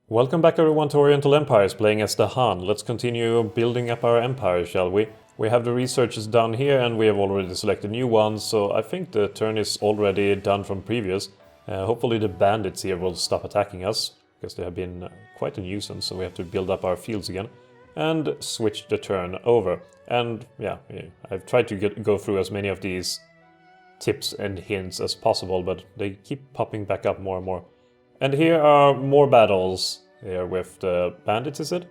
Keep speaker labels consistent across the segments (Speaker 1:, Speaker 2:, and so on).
Speaker 1: Welcome back everyone to Oriental Empires, playing as the Han. Let's continue building up our empire, shall we? We have the researches done here and we have already selected new ones, so I think the turn is already done from previous. Hopefully the bandits here will stop attacking us, because they have been quite a nuisance, so we have to build up our fields again. And switch the turn over. And yeah, I've tried to go through as many of these tips and hints as possible, but they keep popping back up more and more. And here are more battles here with the bandits, is it?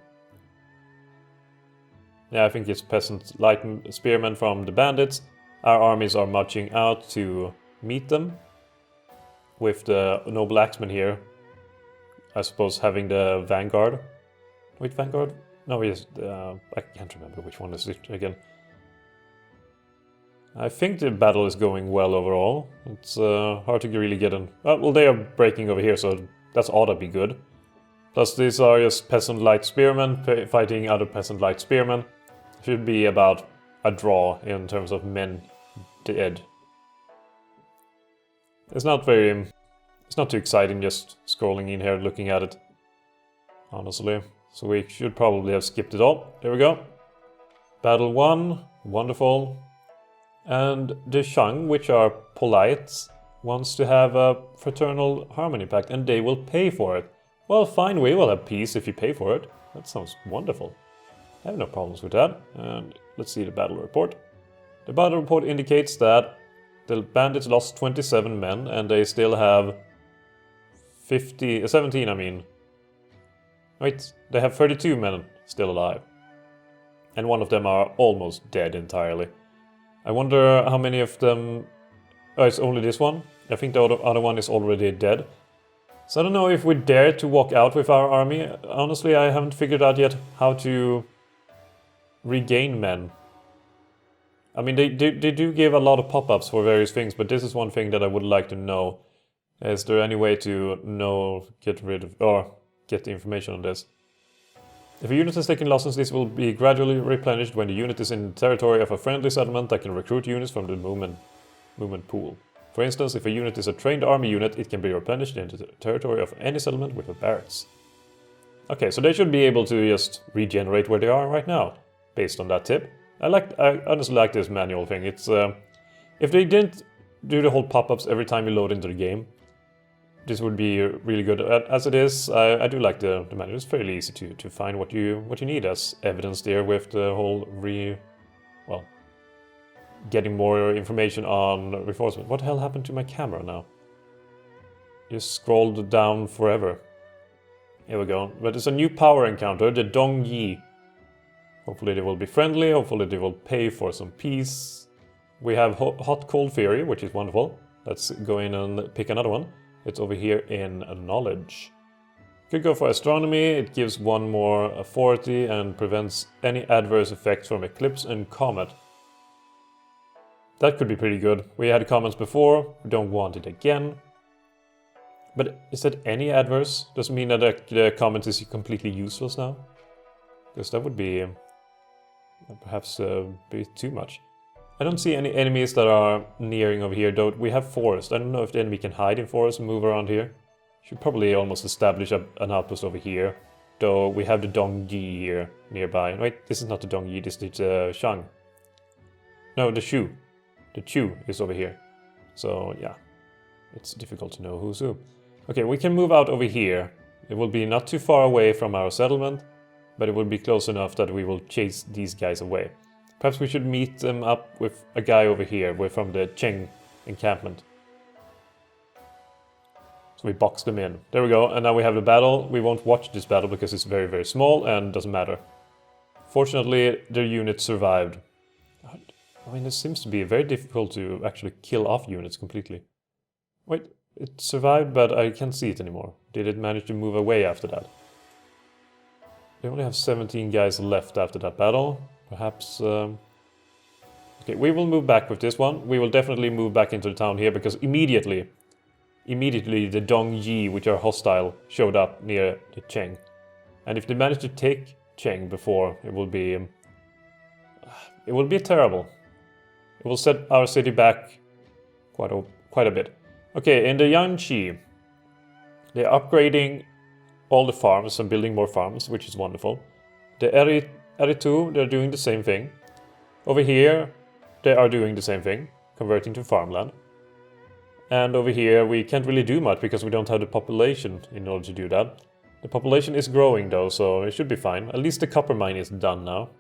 Speaker 1: Yeah, I think it's peasant light spearmen from the bandits. Our armies are marching out to meet them, with the noble axemen here, I suppose, having the vanguard. Which vanguard? No, yes, I can't remember which one is it again. I think the battle is going well overall. It's hard to really get in. Well, they are breaking over here, so that's ought to be good. Plus, these are just peasant light spearmen fighting other peasant light spearmen. Should be about a draw in terms of men dead. It's not too exciting just scrolling in here looking at it, honestly. So we should probably have skipped it all. There we go. Battle 1, wonderful. And the Shang, which are polite, wants to have a fraternal harmony pact, and they will pay for it. Well, fine, we will have peace if you pay for it. That sounds wonderful. I have no problems with that. And let's see the battle report. The battle report indicates that the bandits lost 27 men, and they still have 17, I mean. Wait, they have 32 men still alive. And one of them are almost dead entirely. I wonder how many of them... Oh, it's only this one? I think the other one is already dead. So I don't know if we dare to walk out with our army. Honestly, I haven't figured out yet how to regain men. I mean, they do give a lot of pop-ups for various things, but this is one thing that I would like to know. Is there any way to get rid of, or get the information on this? If a unit has taken losses, this will be gradually replenished when the unit is in the territory of a friendly settlement that can recruit units from the movement pool. For instance, if a unit is a trained army unit, it can be replenished into the territory of any settlement with a barracks. Okay, so they should be able to just regenerate where they are right now, based on that tip. I honestly like this manual thing. It's if they didn't do the whole pop-ups every time you load into the game, this would be really good. As it is, I do like the manual. It's fairly easy to find what you need, as evidenced there with the whole getting more information on reinforcement. What the hell happened to my camera now? Just scrolled down forever. Here we go. But it's a new power encounter, the Dong Yi. Hopefully they will be friendly, hopefully they will pay for some peace. We have Hot Cold Fury, which is wonderful. Let's go in and pick another one. It's over here in knowledge. Could go for astronomy. It gives one more authority and prevents any adverse effects from eclipse and comet. That could be pretty good. We had comments before. We don't want it again. But is that any adverse? Doesn't mean that the comment is completely useless now? Because that would be perhaps a bit too much. I don't see any enemies that are nearing over here, though we have forest. I don't know if the enemy can hide in forest and move around here. Should probably almost establish an outpost over here, though we have the Dongyi here nearby. Wait, this is not the Dongyi, this is the Shang. No, the Shu. The Chu is over here. So yeah, it's difficult to know who's who. Okay, we can move out over here. It will be not too far away from our settlement, but it will be close enough that we will chase these guys away. Perhaps we should meet them up with a guy over here. We're from the Cheng encampment. So we box them in. There we go, and now we have the battle. We won't watch this battle because it's very, very small and doesn't matter. Fortunately, their unit survived. I mean, it seems to be very difficult to actually kill off units completely. Wait, it survived, but I can't see it anymore. Did it manage to move away after that? They only have 17 guys left after that battle. Perhaps... Okay, we will move back with this one. We will definitely move back into the town here, because immediately the Dong Yi, which are hostile, showed up near the Cheng. And if they manage to take Cheng before, it will be terrible. It will set our city back quite a bit. Okay, in the Yanqi, they're upgrading all the farms and building more farms, which is wonderful. The Eritu, they're doing the same thing. Over here, they are doing the same thing, converting to farmland. And over here, we can't really do much because we don't have the population in order to do that. The population is growing though, so it should be fine. At least the copper mine is done now.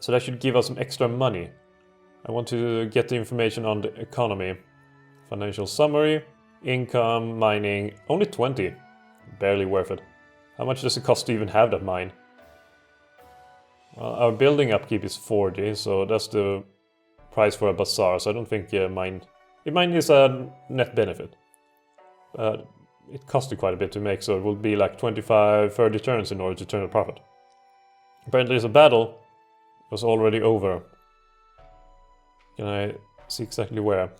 Speaker 1: So that should give us some extra money. I want to get the information on the economy. Financial summary, income, mining, only 20. Barely worth it. How much does it cost to even have that mine? Well, our building upkeep is 40, so that's the price for a bazaar, so I don't think mine is a net benefit. It costed quite a bit to make, so it will be like 25-30 turns in order to turn a profit. Apparently there's a battle. It was already over. Can I see exactly where?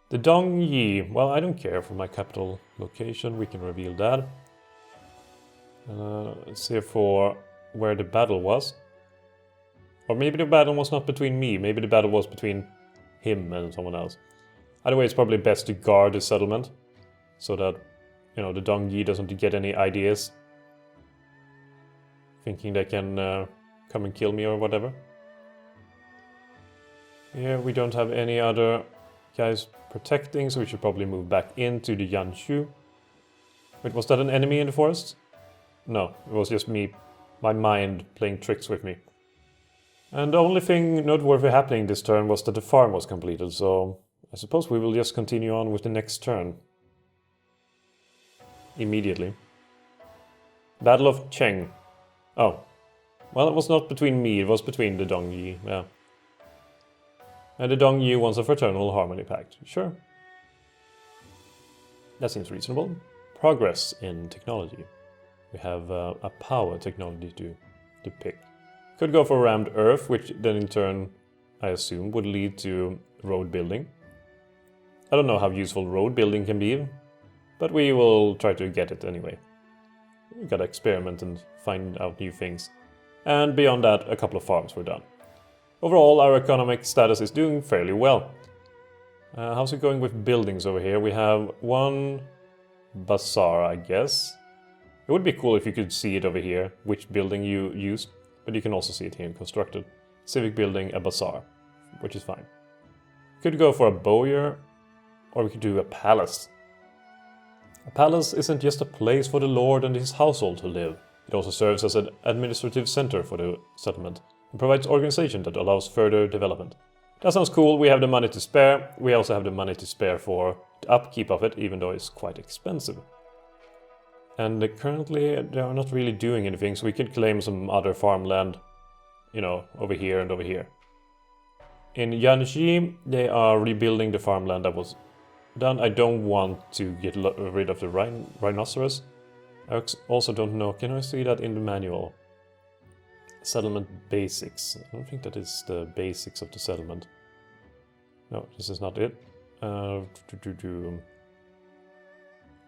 Speaker 1: The Dongyi. Well, I don't care for my capital location. We can reveal that. Let's see for where the battle was. Or maybe the battle was not between me. Maybe the battle was between him and someone else. Either way, it's probably best to guard the settlement. So that, you know, the Dongyi doesn't get any ideas. Thinking they can come and kill me or whatever. Here we don't have any other guys protecting, so we should probably move back into the Yanshu. Wait, was that an enemy in the forest? No, it was just me, my mind playing tricks with me. And the only thing noteworthy happening this turn was that the farm was completed, so I suppose we will just continue on with the next turn. Immediately. Battle of Cheng. Oh. Well, it was not between me, it was between the Dongyi, yeah. And the Dongyi wants a fraternal harmony pact. Sure. That seems reasonable. Progress in technology. We have a power technology to pick. Could go for rammed earth, which then in turn, I assume, would lead to road building. I don't know how useful road building can be, but we will try to get it anyway. We gotta experiment and find out new things. And beyond that, a couple of farms were done. Overall, our economic status is doing fairly well. How's it going with buildings over here? We have one bazaar, I guess. It would be cool if you could see it over here, which building you used, but you can also see it here in constructed. Civic building, a bazaar, which is fine. Could go for a bowyer, or we could do a palace. A palace isn't just a place for the lord and his household to live. It also serves as an administrative center for the settlement and provides organization that allows further development. That sounds cool. We have the money to spare. We also have the money to spare for the upkeep of it, even though it's quite expensive. And currently they are not really doing anything, so we could claim some other farmland, you know, over here and over here. In Yanji, they are rebuilding the farmland that was done. I don't want to get rid of the rhinoceros. I also don't know, can I see that in the manual? Settlement basics. I don't think that is the basics of the settlement. No, this is not it. Where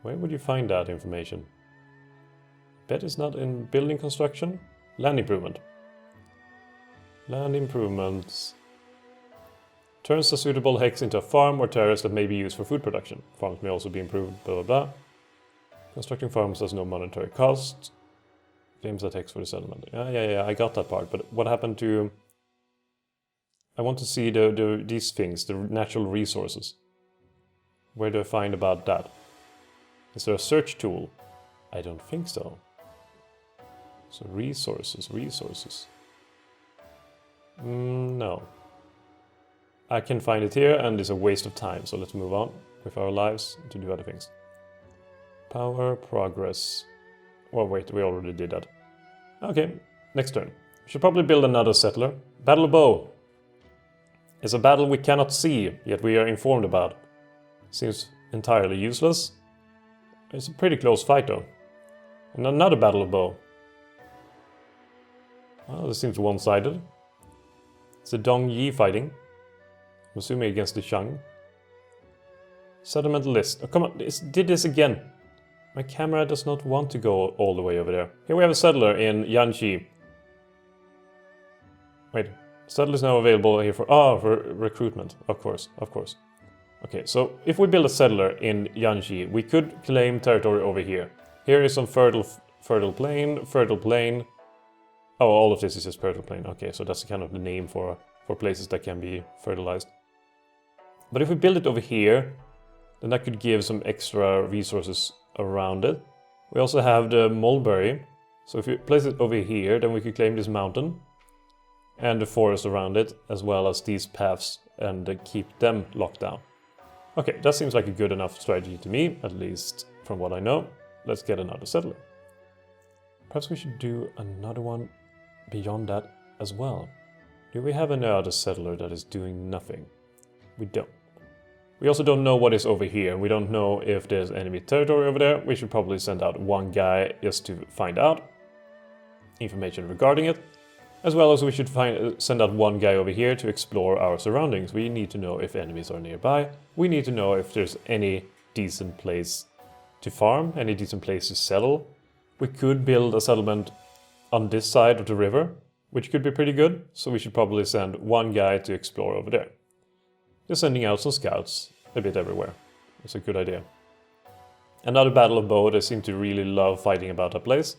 Speaker 1: would you find that information? Bet it's not in building construction. Land improvement. Land improvements. Turns a suitable hex into a farm or terrace that may be used for food production. Farms may also be improved, blah blah blah. Constructing farms has no monetary cost. Claims that hex for the settlement. Yeah, I got that part. But what happened to... I want to see these things, the natural resources. Where do I find about that? Is there a search tool? I don't think so. So resources. No. I can find it here and it's a waste of time, so let's move on with our lives to do other things. Power, progress. Oh wait, we already did that. Okay, next turn. We should probably build another settler. Battle of Bow. It's a battle we cannot see, yet we are informed about. Seems entirely useless. It's a pretty close fight though. And another Battle of Bow. Well, this seems one-sided. It's the Dongyi fighting. I'm assuming against the Shang. Settlement list. Oh, come on, did this again. My camera does not want to go all the way over there. Here we have a settler in Yanxi. Wait, settler is now available here for recruitment. Of course. Okay, so if we build a settler in Yanxi, we could claim territory over here. Here is some fertile fertile plain, fertile plain. Oh, all of this is just fertile plain. Okay, so that's kind of the name for places that can be fertilized. But if we build it over here, then that could give some extra resources around it. We also have the mulberry. So if we place it over here, then we could claim this mountain and the forest around it, as well as these paths, and keep them locked down. Okay, that seems like a good enough strategy to me, at least from what I know. Let's get another settler. Perhaps we should do another one beyond that as well. Do we have another settler that is doing nothing? We don't. We also don't know what is over here. We don't know if there's enemy territory over there. We should probably send out one guy just to find out information regarding it. As well as we should send out one guy over here to explore our surroundings. We need to know if enemies are nearby. We need to know if there's any decent place to farm, any decent place to settle. We could build a settlement on this side of the river, which could be pretty good. So we should probably send one guy to explore over there. Just sending out some scouts a bit everywhere. It's a good idea. Another battle of bow. They seem to really love fighting about that place.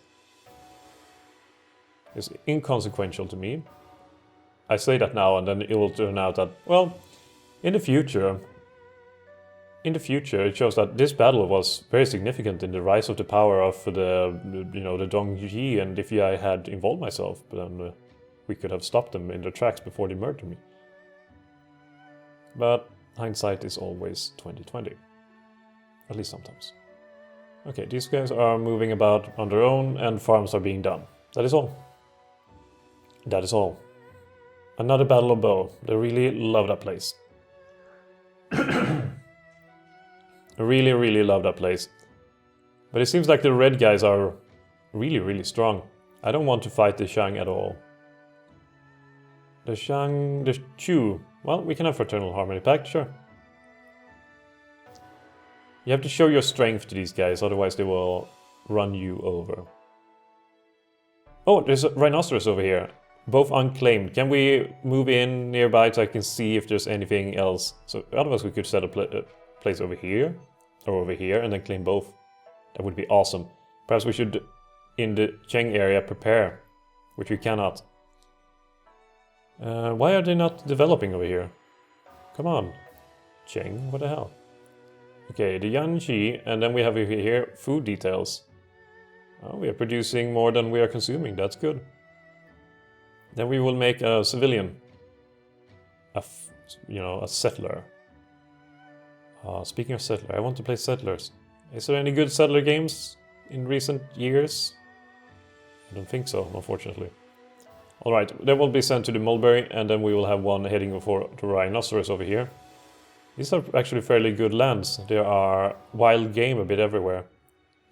Speaker 1: It's inconsequential to me. I say that now and then it will turn out that, well, in the future it shows that this battle was very significant in the rise of the power of the Dongji, and if I had involved myself, then we could have stopped them in their tracks before they murdered me. But hindsight is always 20/20. At least sometimes. Okay, these guys are moving about on their own and farms are being done. That is all. That is all. Another battle of bow. They really love that place. Really, really love that place. But it seems like the red guys are really, really strong. I don't want to fight the Shang at all. The Chu. Well, we can have Fraternal Harmony Pact, sure. You have to show your strength to these guys, otherwise they will run you over. Oh, there's a rhinoceros over here. Both unclaimed. Can we move in nearby so I can see if there's anything else? So otherwise we could set a place over here, or over here, and then claim both. That would be awesome. Perhaps we should, in the Cheng area, prepare, which we cannot. Why are they not developing over here? Come on. Cheng, what the hell? Okay, the Yanxi, and then we have over here food details. Oh, we are producing more than we are consuming, that's good. Then we will make a civilian. A settler. Speaking of settler, I want to play settlers. Is there any good settler games in recent years? I don't think so, unfortunately. Alright, they will be sent to the mulberry, and then we will have one heading for the rhinoceros over here. These are actually fairly good lands. There are wild game a bit everywhere.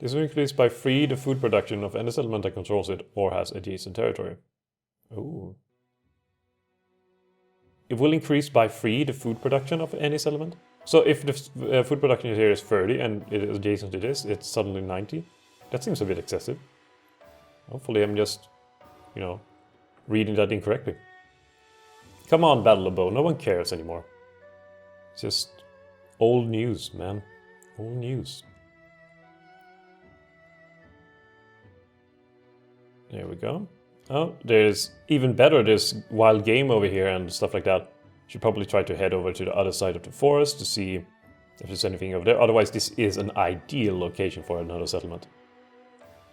Speaker 1: This will increase by 3 the food production of any settlement that controls it or has adjacent territory. Ooh. It will increase by 3 the food production of any settlement. So if the food production here is 30 and it is adjacent to this, it's suddenly 90. That seems a bit excessive. Hopefully I'm just, reading that incorrectly. Come on, Battle of Bow, no one cares anymore. It's just old news, man. Old news. There we go. Oh, there's even better, there's wild game over here and stuff like that. Should probably try to head over to the other side of the forest to see if there's anything over there. Otherwise, this is an ideal location for another settlement.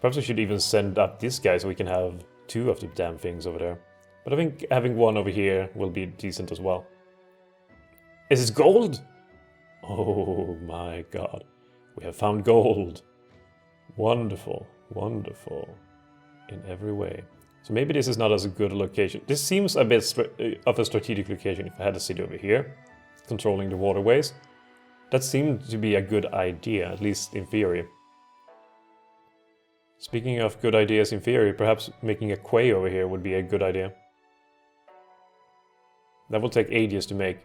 Speaker 1: Perhaps we should even send up this guy so we can have 2 of the damn things over there. But I think having 1 over here will be decent as well. Is this gold? Oh my god. We have found gold. Wonderful, wonderful. In every way. So maybe this is not as a good location. This seems a bit of a strategic location if I had a city over here, controlling the waterways. That seemed to be a good idea, at least in theory. Speaking of good ideas in theory, perhaps making a quay over here would be a good idea. That will take ages to make,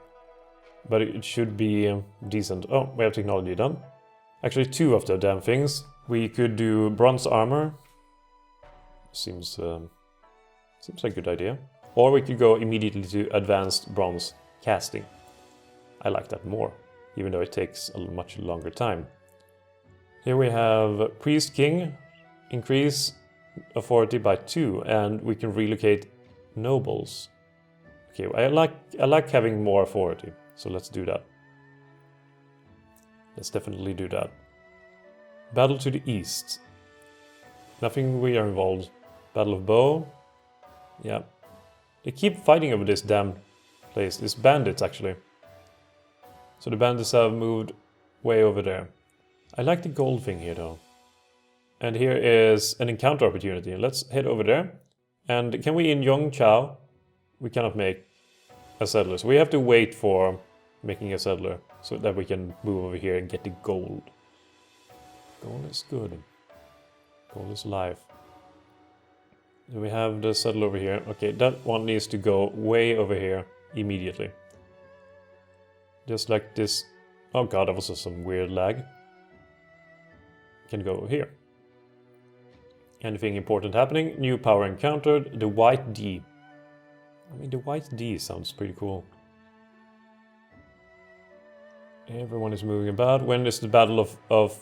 Speaker 1: but it should be decent. Oh, we have technology done. Actually 2 of the damn things. We could do bronze armor. Seems like a good idea. Or we could go immediately to advanced bronze casting. I like that more, even though it takes a much longer time. Here we have Priest King, increase authority by 2, and we can relocate nobles. Okay, I like having more authority, so let's do that. Let's definitely do that. Battle to the east. Nothing we are involved. Battle of Bow. Yeah. They keep fighting over this damn place. This bandits, actually. So the bandits have moved way over there. I like the gold thing here, though. And here is an encounter opportunity. Let's head over there. And can we in Yongchao? We cannot make a settler. So we have to wait for making a settler so that we can move over here and get the gold. Gold is good. Gold is life. Do we have the settler over here? Okay, that one needs to go way over here immediately. Just like this. Oh god, that was some weird lag. Can go over here. Anything important happening? New power encountered. The white D. I mean, the white D sounds pretty cool. Everyone is moving about. When is the battle of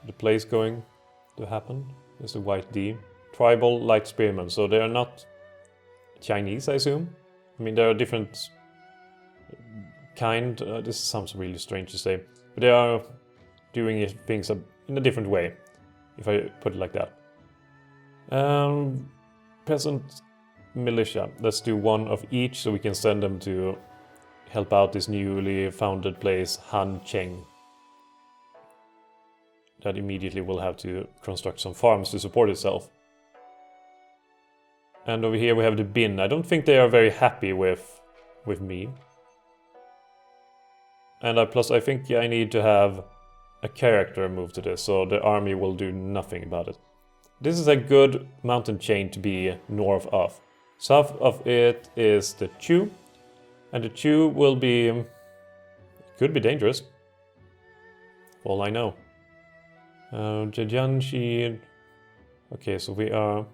Speaker 1: the place going to happen? There's the white D. Tribal light spearmen. So they are not Chinese, I assume. I mean, there are different kind. This sounds really strange to say. But they are doing things in a different way, if I put it like that. Peasant militia. Let's do one of each so we can send them to help out this newly founded place, Han Cheng. That immediately will have to construct some farms to support itself. And over here we have the Bin. I don't think they are very happy with me. And plus I think I need to have a character move to this, so the army will do nothing about it. This is a good mountain chain to be north of. South of it is the Chu. And the Chu will be... could be dangerous. All I know. Zhejiangxi... Okay, so we are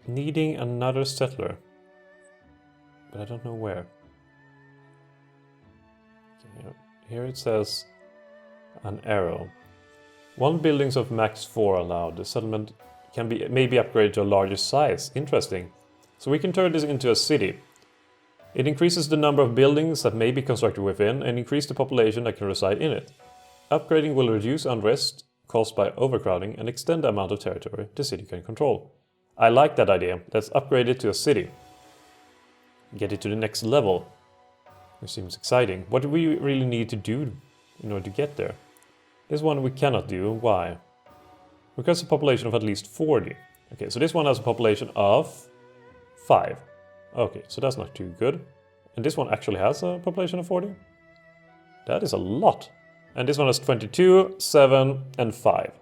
Speaker 1: needing another settler. But I don't know where. Okay, here it says an arrow. 1 buildings of max 4 allowed. The settlement can be maybe upgraded to a larger size. Interesting. So we can turn this into a city. It increases the number of buildings that may be constructed within and increase the population that can reside in it. Upgrading will reduce unrest caused by overcrowding and extend the amount of territory the city can control. I like that idea. Let's upgrade it to a city. Get it to the next level. Which seems exciting. What do we really need to do in order to get there? This one we cannot do. Why? Requires a population of at least 40. Okay, so this one has a population of 5. Okay, so that's not too good. And this one actually has a population of 40? That is a lot. And this one has 22, 7, and 5.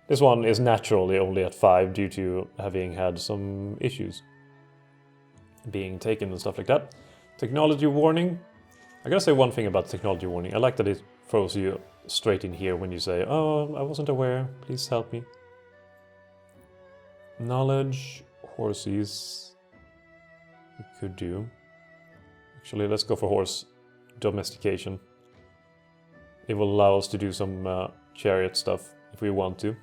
Speaker 1: This one is naturally only at 5 due to having had some issues being taken and stuff like that. Technology warning. I gotta say one thing about technology warning. I like that it throws you straight in here when you say, oh, I wasn't aware, please help me. Knowledge, horses, we could do. Actually, let's go for horse domestication. It will allow us to do some chariot stuff if we want to.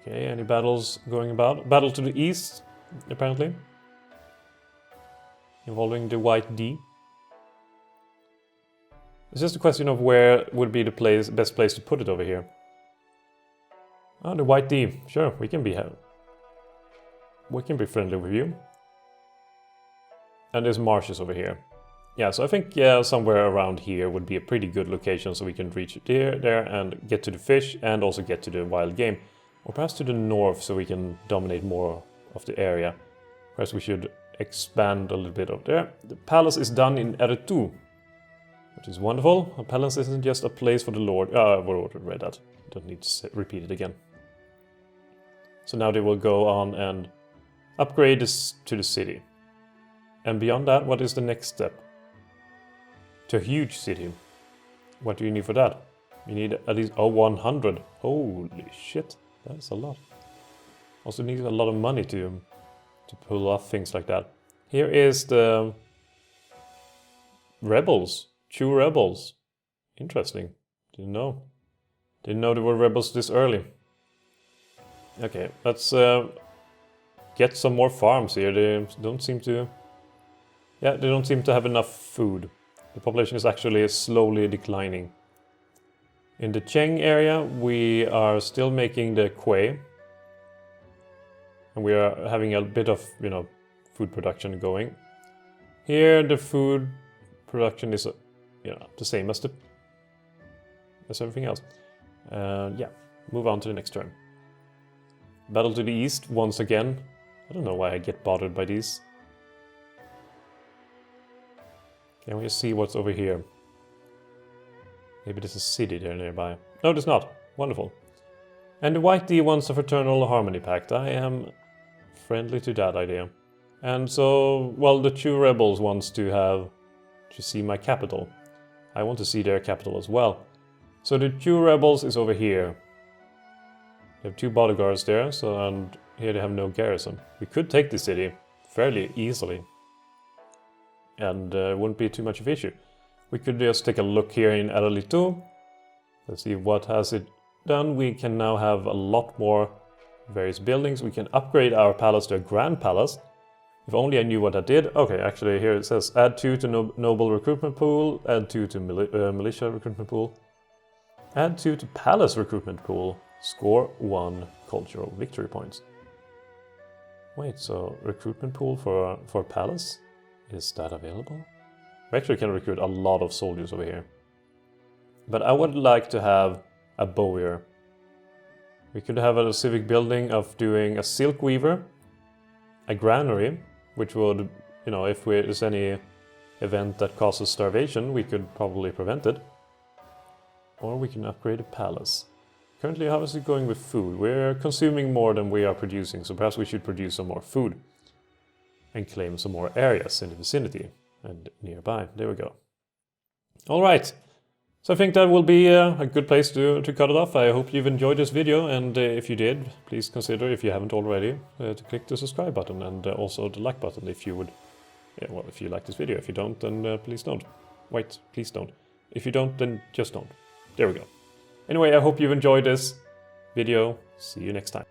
Speaker 1: Okay, any battles going about? Battle to the east, apparently. Involving the white D. It's just a question of where would be the best place to put it over here. Oh, the white D. Sure, we can be friendly with you. And there's marshes over here. Yeah, so I think somewhere around here would be a pretty good location so we can reach there and get to the fish and also get to the wild game. Or perhaps to the north so we can dominate more of the area. Perhaps we should expand a little bit over there. The palace is done in Ertu, which is wonderful. A palace isn't just a place for the Lord. We already read that. Don't need to repeat it again. So now they will go on and upgrade this to the city. And beyond that, what is the next step? To a huge city. What do you need for that? You need at least 100. Holy shit, that's a lot. Also need a lot of money to pull off things like that. Here is the rebels. Chu rebels. Interesting. Didn't know. Didn't know there were rebels this early. Okay, let's get some more farms here. They don't seem to... Yeah, they don't seem to have enough food. The population is actually slowly declining. In the Cheng area, we are still making the Kuei. And we are having a bit of, you know, food production going. Here, the food production is, you know, the same as everything else. Yeah, move on to the next turn. Battle to the east once again. I don't know why I get bothered by these. Can we see what's over here? Maybe there's a city there nearby. No, there's not. Wonderful. And the White D wants a Fraternal Harmony Pact. I am friendly to that idea. And so, well, the Chu rebels wants to see my capital. I want to see their capital as well. So the Chu rebels is over here. They have 2 bodyguards there, and here they have no garrison. We could take the city fairly easily. And it wouldn't be too much of an issue. We could just take a look here in Aralito. Let's see what has it done. We can now have a lot more various buildings. We can upgrade our palace to a grand palace. If only I knew what that did. Okay, actually here it says add 2 to noble recruitment pool, add 2 to militia recruitment pool, add 2 to palace recruitment pool, score 1 cultural victory points. Wait, so recruitment pool for palace? Is that available? We actually can recruit a lot of soldiers over here. But I would like to have a bowyer. We could have a civic building of doing a silk weaver, a granary, which would, you know, if there's any event that causes starvation, we could probably prevent it. Or we can upgrade a palace. Currently, how is it going with food? We're consuming more than we are producing, so perhaps we should produce some more food. And claim some more areas in the vicinity and nearby. There we go. Alright, so I think that will be a good place to cut it off. I hope you've enjoyed this video, and if you did, please consider, if you haven't already, to click the subscribe button and also the like button if you would. Yeah, well, if you like this video. If you don't, then please don't. Wait, please don't. If you don't, then just don't. There we go. Anyway, I hope you've enjoyed this video. See you next time.